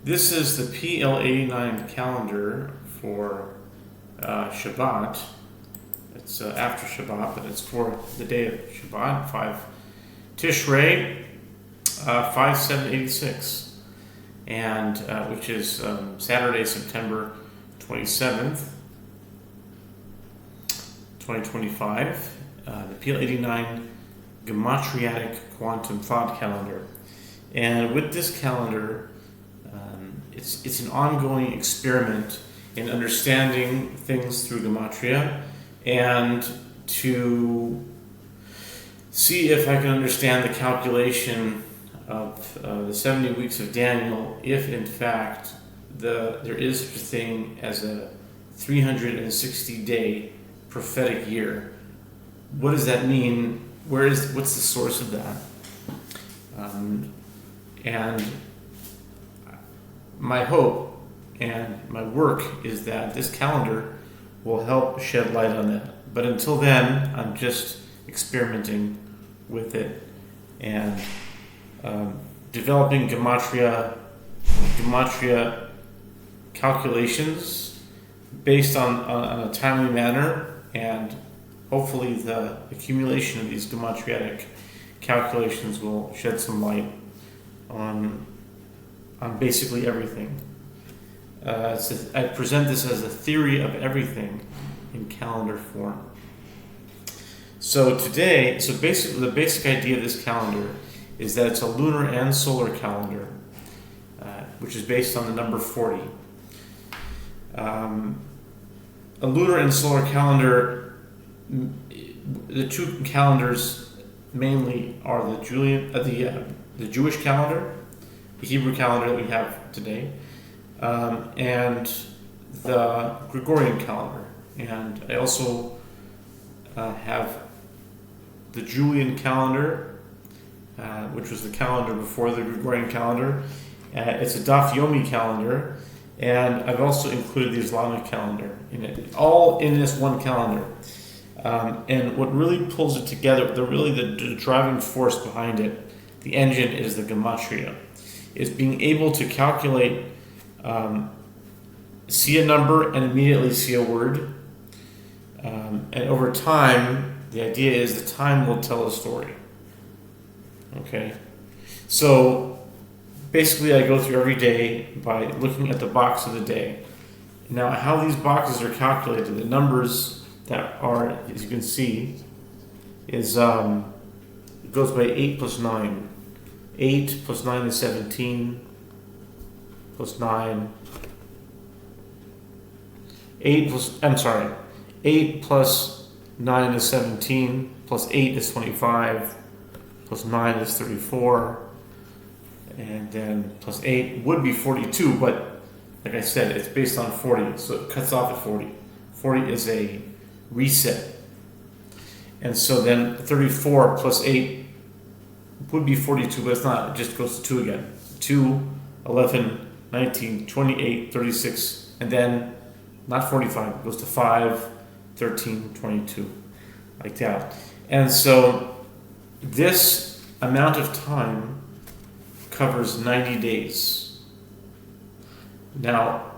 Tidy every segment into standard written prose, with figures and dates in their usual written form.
This is the PL-89 calendar for Shabbat. It's after Shabbat, but it's for the day of Shabbat, 5 Tishrei, 5786, and which is Saturday, September 27th, 2025. The PL-89 Gematriatic Quantum Thought Calendar. And with this calendar, it's an ongoing experiment in understanding things through Gematria and to see if I can understand the calculation of the 70 weeks of Daniel, if in fact there is such a thing as a 360-day prophetic year. What does that mean? What's the source of that? And my hope and my work is that this calendar will help shed light on that. But until then, I'm just experimenting with it and developing gematria calculations based on a timely manner, and hopefully the accumulation of these gematriatic calculations will shed some light on basically everything. I present this as a theory of everything in calendar form. So basically the basic idea of this calendar is that it's a lunar and solar calendar, which is based on the number 40. A lunar and solar calendar, the two calendars mainly are the Jewish calendar, the Hebrew calendar that we have today, and the Gregorian calendar. And I also have the Julian calendar, which was the calendar before the Gregorian calendar. It's a Daf Yomi calendar, and I've also included the Islamic calendar in it, all in this one calendar. And what really pulls it together, the driving force behind it, the engine, is the gematria. Is being able to calculate, see a number and immediately see a word. And over time, the idea is the time will tell a story. Okay? So basically I go through every day by looking at the box of the day. Now, how these boxes are calculated, the numbers that are, as you can see, is it goes by 8 plus 9. 8 plus 9 is 17, plus 9. 8 plus 9 is 17, plus 8 is 25, plus 9 is 34, and then plus 8 would be 42, but like I said, it's based on 40, so it cuts off at 40. 40 is a reset. And so then 34 plus 8 would be 42, but it's not. It just goes to 2 again. 2, 11, 19, 28, 36, and then not 45. It goes to 5, 13, 22, like that. And so this amount of time covers 90 days. Now,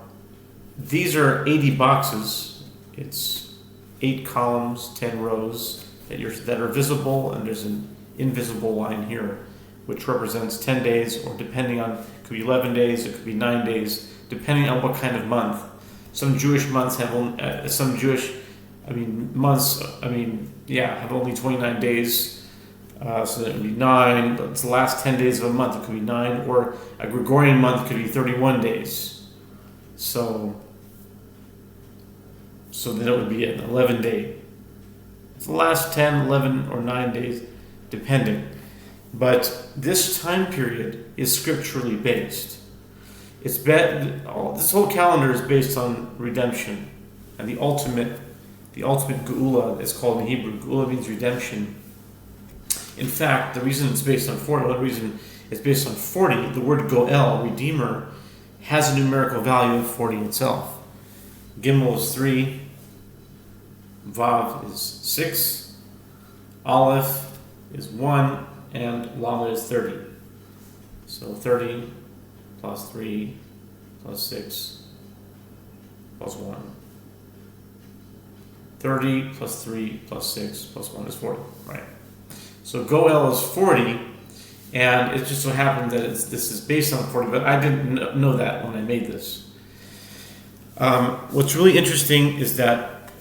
these are 80 boxes. It's 8 columns, 10 rows that are visible, and there's an invisible line here, which represents 10 days, or depending on, it could be 11 days, it could be 9 days, depending on what kind of month. Some Jewish months have have only 29 days, so that would be 9, but it's the last 10 days of a month, it could be 9, or a Gregorian month could be 31 days. So then it would be an 11 day. It's the last 10, 11, or 9 days, depending. But this time period is scripturally based. This whole calendar is based on redemption, and the ultimate geula is called in Hebrew. Geula means redemption. In fact, the reason it's based on 40, one reason it's based on 40, the word goel, redeemer, has a numerical value of 40 itself. Gimel is 3, Vav is 6, Aleph is 1, and Lamed is 30. So 30 plus 3 plus 6 plus 1. 30 plus 3 plus 6 plus 1 is 40, right? So Goel is 40, and it just so happened that this is based on 40, but I didn't know that when I made this. What's really interesting is that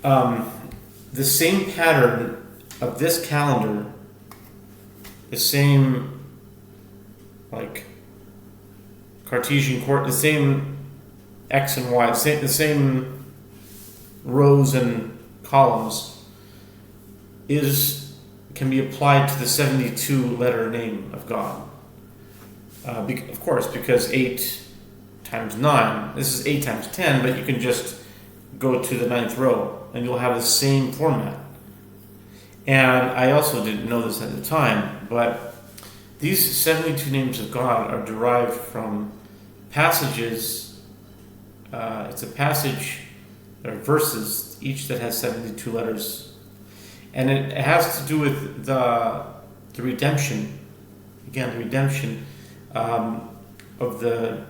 the same pattern of this calendar, the same like Cartesian the same X and Y, the same rows and columns can be applied to the 72 letter name of God. Of course, because 8 times 9, this is 8 times 10, but you can just go to the 9th row and you'll have the same format. And I also didn't know this at the time, but these 72 names of God are derived from passages. It's a passage, there are verses, each that has 72 letters. And it has to do with the redemption, again, the redemption of the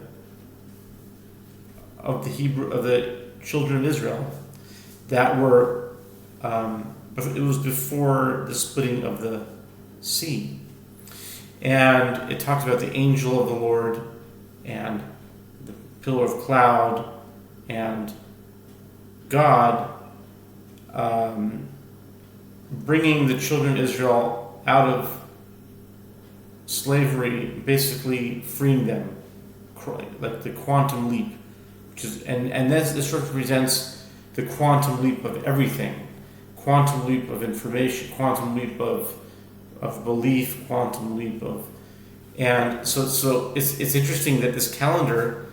children of Israel that were. It was before the splitting of the sea, and it talks about the angel of the Lord and the pillar of cloud and God bringing the children of Israel out of slavery, basically freeing them, like the quantum leap, which is and this represents the quantum leap of everything, quantum leap of information, quantum leap of belief, quantum leap of, and so it's interesting that this calendar,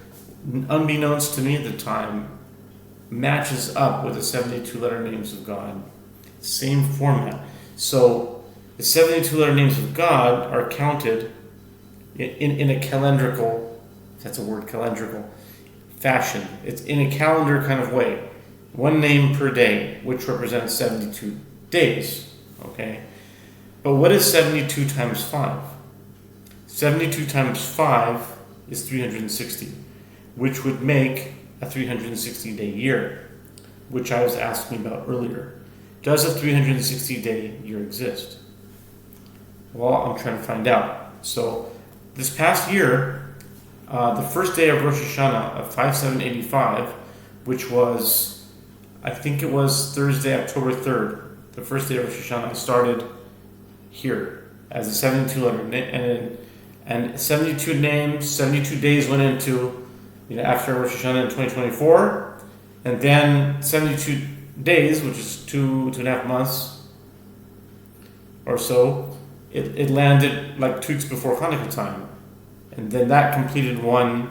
unbeknownst to me at the time, matches up with the 72 letter names of God. Same format. So the 72 letter names of God are counted in a calendrical, if that's a word, calendrical fashion. It's in a calendar kind of way. One name per day, which represents 72 days. Okay? But what is 72 times 5? 72 times 5 is 360, which would make a 360-day year, which I was asking about earlier. Does a 360-day year exist? Well, I'm trying to find out. So this past year, the first day of Rosh Hashanah of 5785, which was, I think it was Thursday, October 3rd, the first day of Rosh Hashanah, I started here as a 72 letter, and 72 names, 72 days went into, after Rosh Hashanah in 2024, and then 72 days, which is 2.5 months or so, it landed like 2 weeks before Hanukkah time. And then that completed one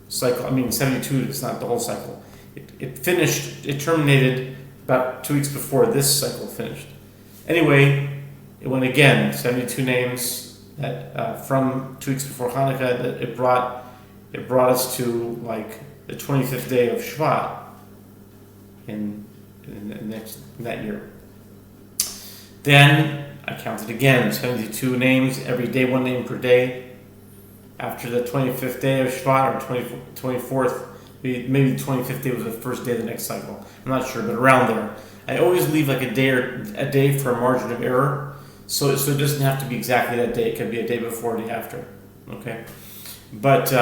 cycle. 72 is not the whole cycle. It terminated about 2 weeks before this cycle finished. Anyway, it went again, 72 names that from 2 weeks before Hanukkah, that it brought us to like the 25th day of Shvat in that year. Then I counted again, 72 names every day, one name per day. After the 25th day of Shvat, or 24th, maybe the 25th day was the first day of the next cycle. I'm not sure, but around there. I always leave like a day for a margin of error, so it doesn't have to be exactly that day. It can be a day before, a day after. Okay, but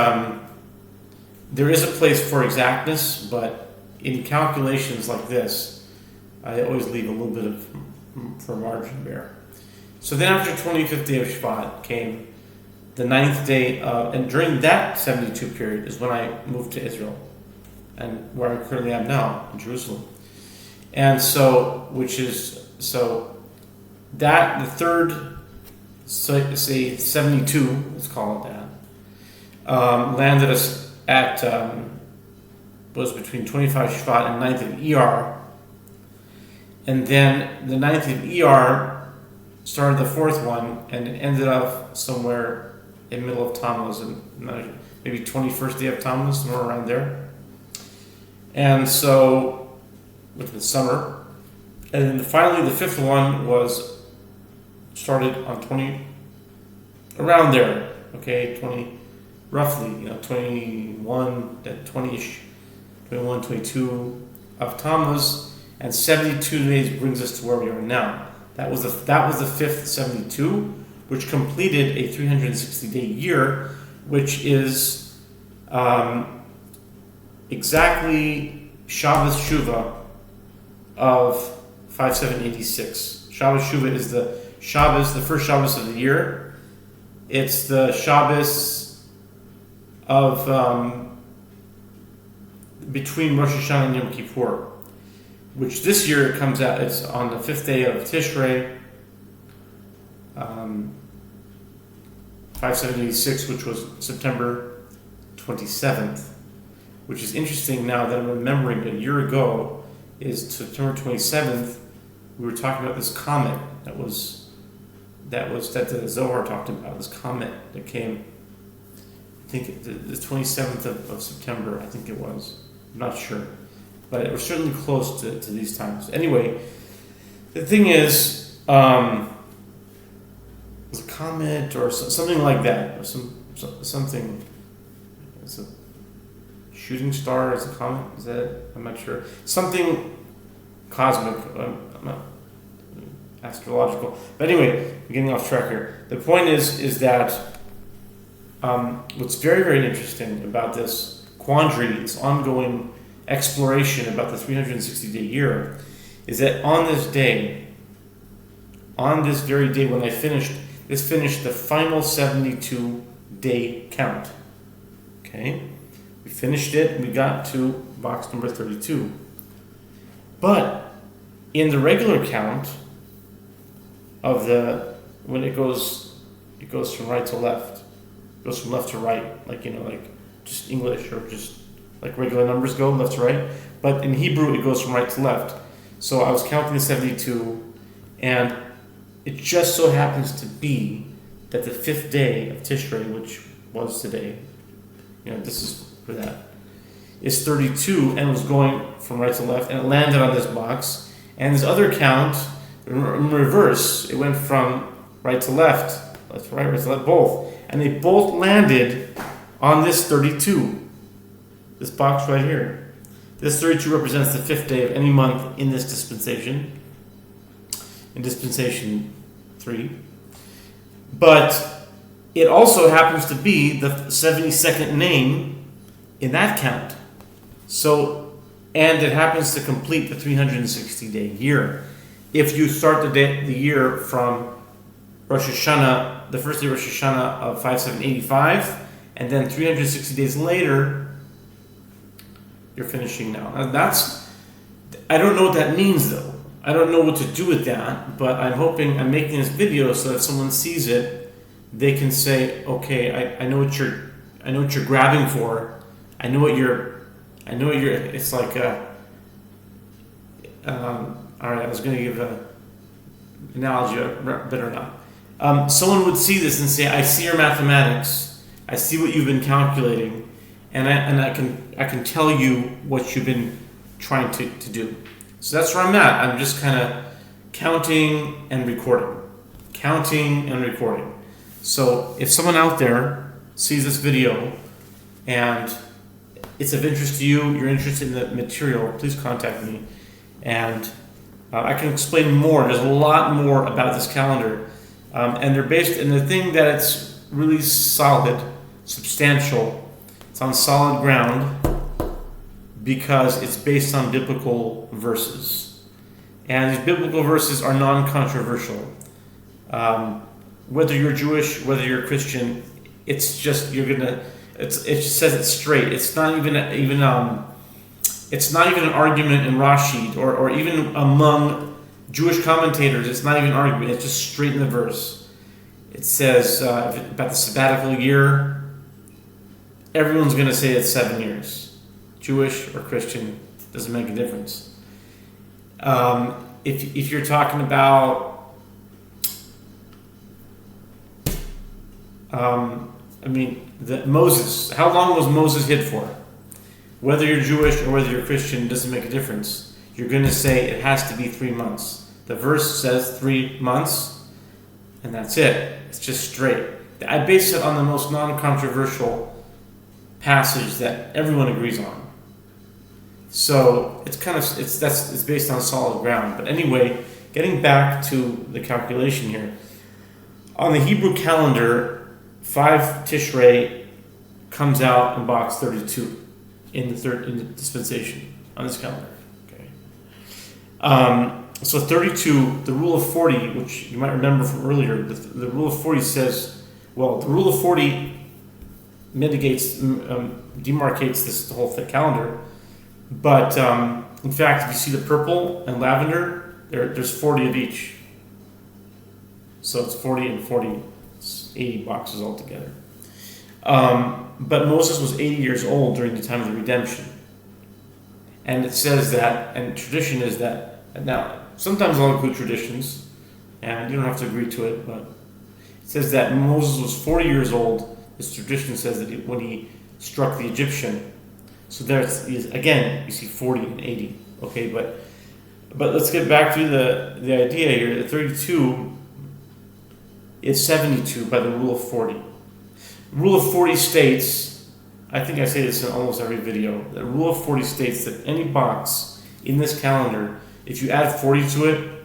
there is a place for exactness, but in calculations like this, I always leave a little bit for margin of error. So then after 25th day of Shvat came the 9th day, and during that 72 period is when I moved to Israel, and where I currently am now, in Jerusalem. And so, that, the third, say 72, let's call it that, landed us at, was between 25 Shvat and 9th of ER. And then the 9th of ER started the fourth one, and it ended up somewhere in the middle of Tammuz, and maybe 21st day of Tammuz, somewhere around there. And so, with the summer. And then finally the fifth one was started on around there, okay, roughly, 21, that 20-ish, 21, 22 of Tammuz, and 72 days brings us to where we are now. That was the fifth 72, which completed a 360-day year, which is exactly Shabbos Shuvah of 5786. Shabbos Shuvah is the first Shabbos of the year. It's the Shabbos of between Rosh Hashanah and Yom Kippur, which this year it comes out. It's on the 5th day of Tishrei, 5786, which was September 27th, which is interesting now that I'm remembering a year ago is September 27th. We were talking about this comet that the Zohar talked about, this comet that came, I think the 27th of September, I think it was. I'm not sure. But it was certainly close to these times. Anyway, the thing is, it was a comet or something like that, or something. It's a shooting star. Is a comet? Is that it? I'm not sure. Something cosmic. I'm not astrological. But anyway, we're getting off track here. The point is that what's very, very interesting about this quandary, this ongoing exploration about the 360-day year, is that on this very day when this finished the final 72-day count. Okay? We finished it and we got to box number 32. But in the regular count of when it goes from right to left, it goes from left to right, like just English or just like regular numbers go, left to right. But in Hebrew, it goes from right to left. So I was counting the 72, and it just so happens to be that the 5th day of Tishrei, which was today, this is for that, is 32, and was going from right to left, and it landed on this box. And this other count, in reverse, it went from right to left to right to left, both. And they both landed on this 32. This box right here. This 32 represents the 5th day of any month in this dispensation. In dispensation 3. But it also happens to be the 72nd name in that count. And it happens to complete the 360-day year. If you start the year from Rosh Hashanah, the first day of Rosh Hashanah of 5785, and then 360 days later, you're finishing now. And I don't know what that means though. I don't know what to do with that, but I'm making this video so that if someone sees it, they can say, okay, I know what you're grabbing for. I know what you're, it's like all right, I was going to give an analogy, better not. Someone would see this and say, I see your mathematics, I see what you've been calculating, and I can tell you what you've been trying to do. So that's where I'm at. I'm just kind of counting and recording. So if someone out there sees this video and it's of interest to you, you're interested in the material, please contact me. And I can explain more. There's a lot more about this calendar. And they're based in the thing that it's really solid, substantial. It's on solid ground because it's based on biblical verses. And these biblical verses are non-controversial. Whether you're Jewish, whether you're Christian, it's just, it just says it straight. It's not even it's not even an argument in Rashi or even among Jewish commentators. It's not even an argument. It's just straight in the verse. It says about the sabbatical year. Everyone's going to say it's 7 years. Jewish or Christian, doesn't make a difference. If you're talking about Moses, how long was Moses hid for? Whether you're Jewish or whether you're Christian, doesn't make a difference. You're going to say it has to be 3 months. The verse says 3 months, and that's it. It's just straight. I base it on the most non-controversial passage that everyone agrees on. So it's based on solid ground. But anyway, getting back to the calculation here, on the Hebrew calendar, 5 Tishrei comes out in box 32 in the dispensation on this calendar. Okay. So 32, the rule of 40, which you might remember from earlier, the rule of 40 says, well, the rule of 40 demarcates this whole calendar, but in fact, if you see the purple and lavender, there's 40 of each. So it's 40 and 40, it's 80 boxes altogether. But Moses was 80 years old during the time of the redemption. And it says that, and tradition is that, now, sometimes I'll include traditions, and you don't have to agree to it, but it says that Moses was 40 years old. This tradition says that when he struck the Egyptian. So again, you see 40 and 80. Okay, but let's get back to the idea here. The 32 is 72 by the rule of 40. The rule of 40 states, I think I say this in almost every video, the rule of 40 states that any box in this calendar, if you add 40 to it,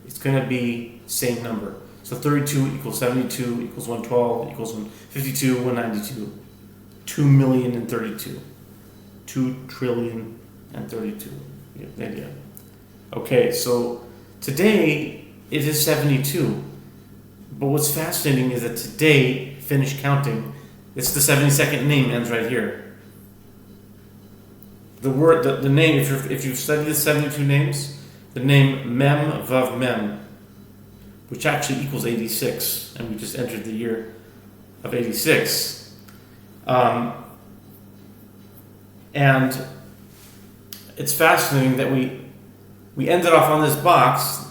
it's going to be same number. So 32 equals 72 equals 112 equals 152, 192, 2,032,032. 2 trillion and 32. You have the idea. Okay, so today it is 72. But what's fascinating is that today, finish counting, it's the 72nd name ends right here. The word, the name, if you've studied the 72 names, the name Mem Vav Mem, which actually equals 86, and we just entered the year of 86. And it's fascinating that we ended off on this box,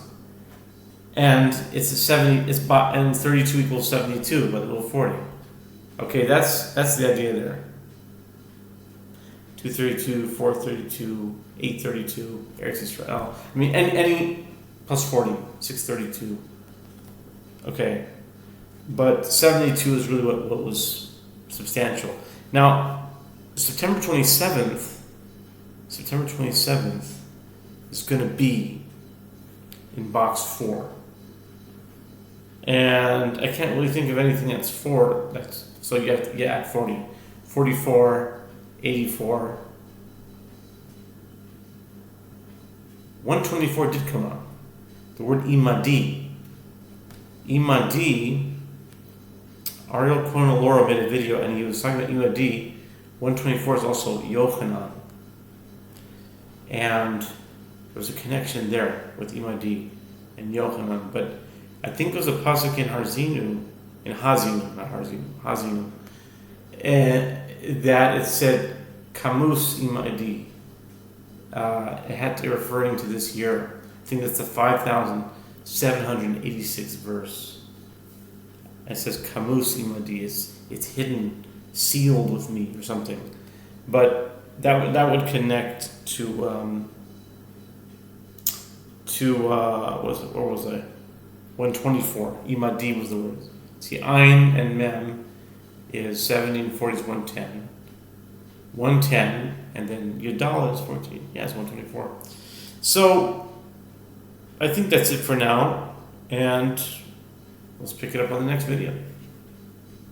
and it's 32 equals 72 by the rule of 40. Okay, that's the idea there. 232, 432, 832, Eretz Yisrael. I mean, any plus 40, 632. Okay, but 72 is really what was substantial. Now, September 27th is going to be in box 4. And I can't really think of anything that's 4. So you have to add 40. 44, 84. 124 did come out. The word Imadi. Imadi, Ariel Cohen-Loro made a video and he was talking about Imadi. 124 is also Yochanan. And there's a connection there with Imadi and Yochanan. But I think there's a pasuk in Hazinu, that it said Kamus Imadi. It had to be referring to this year. I think that's the 5,786 verse. It says Kamus Imadi. It's hidden, sealed with me or something. But that would connect to what was I? 124. Imadi was the word. See, Ayin and Mem is 70 and 40 is 110. 110, and then Yudala is 14. Yeah, it's 124. So, I think that's it for now, and let's pick it up on the next video.